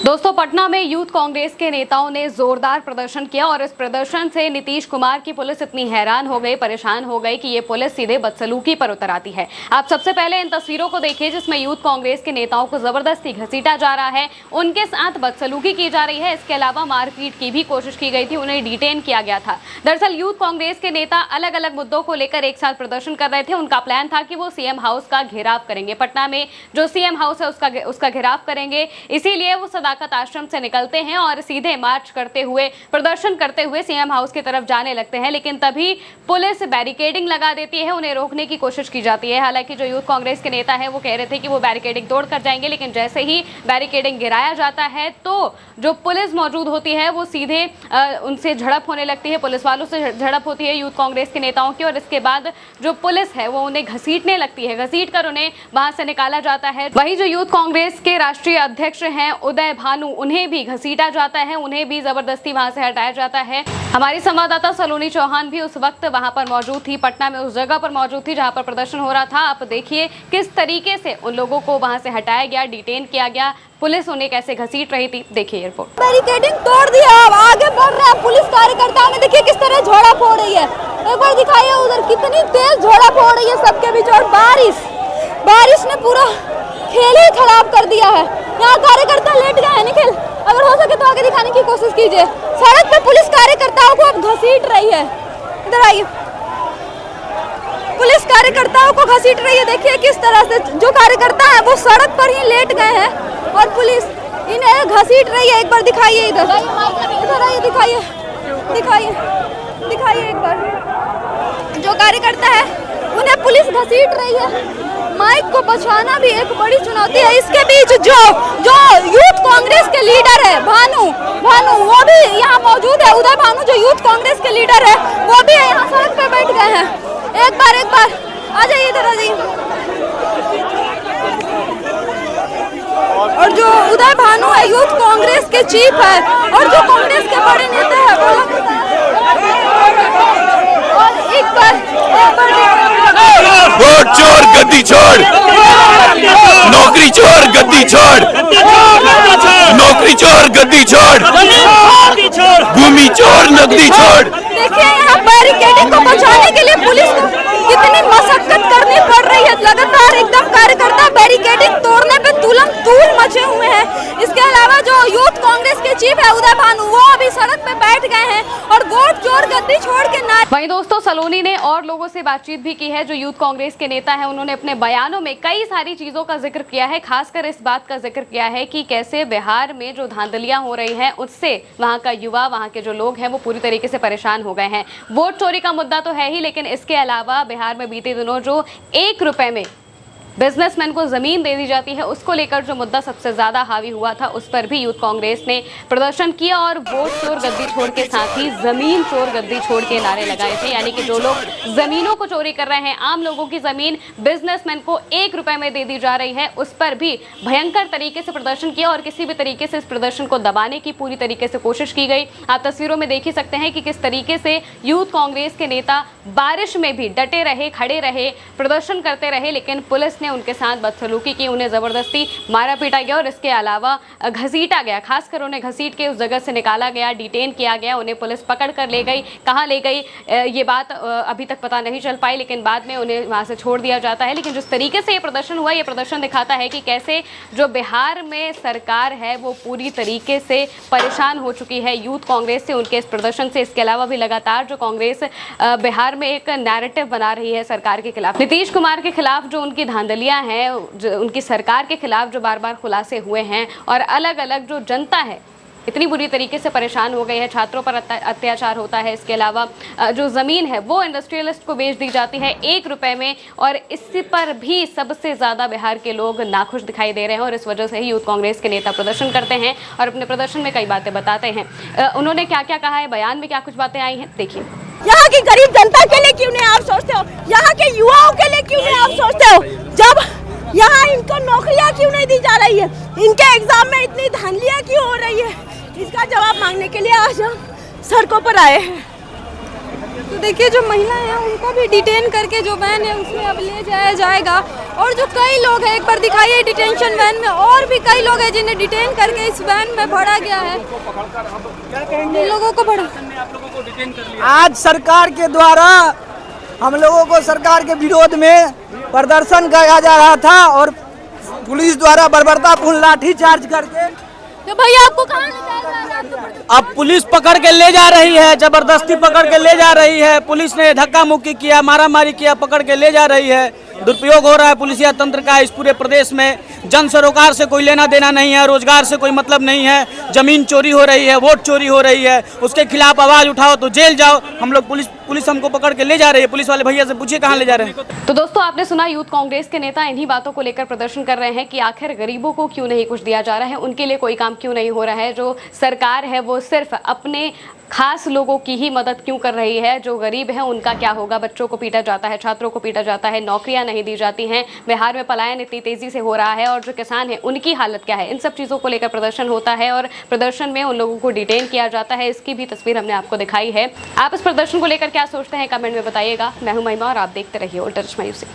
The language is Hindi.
दोस्तों, पटना में यूथ कांग्रेस के नेताओं ने जोरदार प्रदर्शन किया और इस प्रदर्शन से नीतीश कुमार की पुलिस इतनी हैरान हो गई, परेशान हो गई कि ये पुलिस सीधे बदसलूकी पर उतर आती है। आप सबसे पहले इन तस्वीरों को देखिए जिसमें यूथ कांग्रेस के नेताओं को जबरदस्ती घसीटा जा रहा है, उनके साथ बदसलूकी की जा रही है। इसके अलावा मारपीट की भी कोशिश की गई थी, उन्हें डिटेन किया गया था। दरअसल यूथ कांग्रेस के नेता अलग अलग मुद्दों को लेकर एक साथ प्रदर्शन कर रहे थे। उनका प्लान था कि वो सीएम हाउस का घेराव करेंगे, पटना में जो सीएम हाउस है उसका घेराव करेंगे। इसीलिए वो सदाकत आश्रम से निकलते हैं और सीधे मार्च करते हुए, प्रदर्शन करते हुए सीएम हाउस की तरफ जाने लगते हैं, लेकिन तभी पुलिस बैरिकेडिंग लगा देती है, उन्हें रोकने की कोशिश की जाती है। हालांकि जो यूथ कांग्रेस के नेता है वो कह रहे थे कि वो बैरिकेडिंग तोड़ कर जाएंगे, लेकिन जैसे ही बैरिकेडिंग गिराया जाता है तो जो पुलिस मौजूद होती है वो सीधे उनसे झड़प होने लगती है, पुलिस वालों से झड़प होती है यूथ कांग्रेस के नेताओं की। और इसके बाद जो पुलिस है वो उन्हें घसीटने लगती है, घसीट कर उन्हें वहां से निकाला जाता है। वहीं जो यूथ कांग्रेस के राष्ट्रीय अध्यक्ष हैं उदय भानु, उन्हें भी घसीटा जाता है, उन्हें भी जबरदस्ती वहां से हटाया जाता है। हमारी संवाददाता सलोनी चौहान भी उस वक्त वहां पर मौजूद थी, पटना में उस जगह पर मौजूद थी जहां पर प्रदर्शन हो रहा था। आप देखिए किस तरीके से उन लोगों को वहां से हटाया गया, डिटेन किया गया, पुलिस उन्हें कैसे घसीट रही थी। देखिए रिपोर्ट। बैरिकेडिंग तोड़ दिया, अब आगे बढ़ रहा है पुलिस कार्यकर्ताओं ने, देखिए किस तरह झोड़ा फोड़ रही है। एक बार दिखाइए उधर कितनी तेज झोड़ा फोड़ रही है सबके बीच, और बारिश ने पूरा खेल ही खराब कर दिया है। यहाँ कार्यकर्ता लेट गए हैं। निखिल, अगर हो सके तो आगे दिखाने की कोशिश कीजिए। सड़क पे पुलिस कार्यकर्ताओं को अब घसीट रही है। इधर आइए, पुलिस कार्यकर्ताओं को घसीट रही है। देखिए किस तरह से जो कार्यकर्ता है वो सड़क पर ही लेट गए हैं और पुलिस इन्हें घसीट रही है। एक बार दिखाइए, इधर आइए, दिखाइए एक बार। जो कार्यकर्ता है उन्हें पुलिस घसीट रही है। माइक को बचाना भी एक बड़ी चुनौती है। इसके बीच जो यूथ कांग्रेस के लीडर है भानु वो भी यहाँ मौजूद है। उदय भानु जो यूथ कांग्रेस के लीडर है वो भी यहाँ सड़क पे बैठ गए हैं। एक बार आ जाइए, इधर आ जाइए। और जो उदय भानु है यूथ कांग्रेस के चीफ है और जो कांग्रेस के बड़े नेता है वो और एक बार वोट चोर गद्दी छोड़, नौकरी चोर गद्दी छोड़, नौकरी चोर गद्दी छोड़, भूमि चोर नकदी छोड़। देखिए यहाँ बैरिकेडिंग को बचाने के लिए पुलिस को कितनी मशक्कत करनी पड़ रही है। लगातार एकदम कार्यकर्ता बैरिकेडिंग तोड़ने पे तुलम तूल मचे हुए हैं। इसके अलावा जो यूथ कांग्रेस के चीफ है उदय भानु वो अभी सड़क पे बैठ गए हैं और वोट चोर गद्दी छोड़ के ना। वहीं दोस्तों, सलोनी ने और लोगों से बातचीत भी की है जो यूथ कांग्रेस के नेता हैं। उन्होंने अपने बयानों में कई सारी चीजों का जिक्र किया है, खासकर इस बात का जिक्र किया है कि कैसे बिहार में जो धांधलियां हो रही हैं उससे वहां का युवा, वहां के जो लोग हैं वो पूरी तरीके से परेशान हो गए हैं। वोट चोरी का मुद्दा तो है ही, लेकिन इसके अलावा बिहार में बीते दिनों जो 1 रुपए में बिजनेसमैन को जमीन दे दी जाती है उसको लेकर जो मुद्दा सबसे ज्यादा हावी हुआ था उस पर भी यूथ कांग्रेस ने प्रदर्शन किया और वोट चोर गद्दी छोड़ के साथ ही जमीन चोर गद्दी छोड़ के नारे लगाए थे। यानी कि जो लोग जमीनों को चोरी कर रहे हैं, आम लोगों की जमीन बिजनेसमैन को 1 रुपए में दे दी जा रही है, उस पर भी भयंकर तरीके से प्रदर्शन किया और किसी भी तरीके से इस प्रदर्शन को दबाने की पूरी तरीके से कोशिश की गई। आप तस्वीरों में देख ही सकते हैं कि किस तरीके से यूथ कांग्रेस के नेता बारिश में भी डटे रहे, खड़े रहे, प्रदर्शन करते रहे, लेकिन पुलिस ने उनके साथ बदसलूकी की, उन्हें जबरदस्ती मारा पीटा गया और इसके अलावा घसीटा गया। खासकर उन्हें घसीट के उस जगह से निकाला गया, डिटेन किया गया, उन्हें पुलिस पकड़ कर ले गई। कहाँ ले गई ये बात अभी तक पता नहीं चल पाई, लेकिन बाद में उन्हें वहां से छोड़ दिया जाता है। लेकिन जिस तरीके से ये प्रदर्शन हुआ, ये प्रदर्शन दिखाता है कि कैसे जो बिहार में सरकार है वो पूरी तरीके से परेशान हो चुकी है यूथ कांग्रेस से, उनके इस प्रदर्शन से। इसके अलावा भी लगातार जो कांग्रेस बिहार में एक नैरेटिव बना रही है सरकार के खिलाफ, नीतीश कुमार के खिलाफ जो उनकी धांधलियां हैं, उनकी सरकार के खिलाफ जो बार बार खुलासे हुए हैं और अलग अलग जो जनता है इतनी बुरी तरीके से परेशान हो गई है, छात्रों पर अत्याचार होता है। इसके अलावा जो ज़मीन है वो इंडस्ट्रियलिस्ट को बेच दी जाती है 1 रुपए में, और इस पर भी सबसे ज़्यादा बिहार के लोग नाखुश दिखाई दे रहे हैं और इस वजह से ही यूथ कांग्रेस के नेता प्रदर्शन करते हैं और अपने प्रदर्शन में कई बातें बताते हैं। उन्होंने क्या क्या कहा है, बयान में क्या कुछ बातें आई हैं, देखिए। यहाँ की गरीब जनता के लिए क्यों नहीं आप सोचते हो? यहाँ के युवाओं के लिए क्यों नहीं आप सोचते हो? जब यहाँ इनको नौकरियाँ क्यों नहीं दी जा रही है? इनके एग्जाम में इतनी धांधलियाँ क्यों हो रही है? इसका जवाब मांगने के लिए आज हम सड़कों पर आए हैं। तो देखिए जो महिलाएं हैं उनको भी डिटेन करके जो वैन है उसमें अब ले जाया जाएगा। और जो कई लोग हैं, एक बार दिखाइए डिटेंशन वैन में, और भी कई लोग हैं जिन्हें डिटेन करके इस वैन में भरा गया है। इन लोगों को भरा आज सरकार के द्वारा हम लोगों को सरकार के विरोध में प्रदर्शन किया जा रहा था और पुलिस द्वारा बर्बरतापूर्ण लाठीचार्ज करके तो भैया आपको कहाँ ले जाया जा रहा है? आपको अब पुलिस पकड़ के ले जा रही है, जबरदस्ती पकड़ के ले जा रही है। पुलिस ने धक्का मुक्की किया, मारामारी किया, पकड़ के ले जा रही है। दुरुपयोग हो रहा है पुलिसिया तंत्र का इस पूरे प्रदेश में। जन सरोकार से कोई लेना देना नहीं है, रोजगार से कोई मतलब नहीं है। जमीन चोरी हो रही है, वोट चोरी हो रही है, उसके खिलाफ आवाज उठाओ तो जेल जाओ। हम लोग पुलिस हमको पकड़ के ले जा रही है। पुलिस वाले भैया से पूछिए कहाँ ले जा रहे हैं। तो दोस्तों आपने सुना, यूथ कांग्रेस के नेता इन्हीं बातों को लेकर प्रदर्शन कर रहे हैं कि आखिर गरीबों को क्यों नहीं कुछ दिया जा रहा है, उनके लिए कोई काम क्यों नहीं हो रहा है। जो सरकार है वो सिर्फ अपने खास लोगों की ही मदद क्यों कर रही है। जो गरीब है उनका क्या होगा। बच्चों को पीटा जाता है, छात्रों को पीटा जाता है, नौकरियां नहीं दी जाती हैं, बिहार में पलायन इतनी तेजी से हो रहा है, और जो किसान है उनकी हालत क्या है। इन सब चीज़ों को लेकर प्रदर्शन होता है और प्रदर्शन में उन लोगों को डिटेन किया जाता है। इसकी भी तस्वीर हमने आपको दिखाई है। आप इस प्रदर्शन को लेकर क्या सोचते हैं कमेंट में बताइएगा। मैं हूं महिमा और आप देखते रहिए उल्टा चश्मा न्यूज़।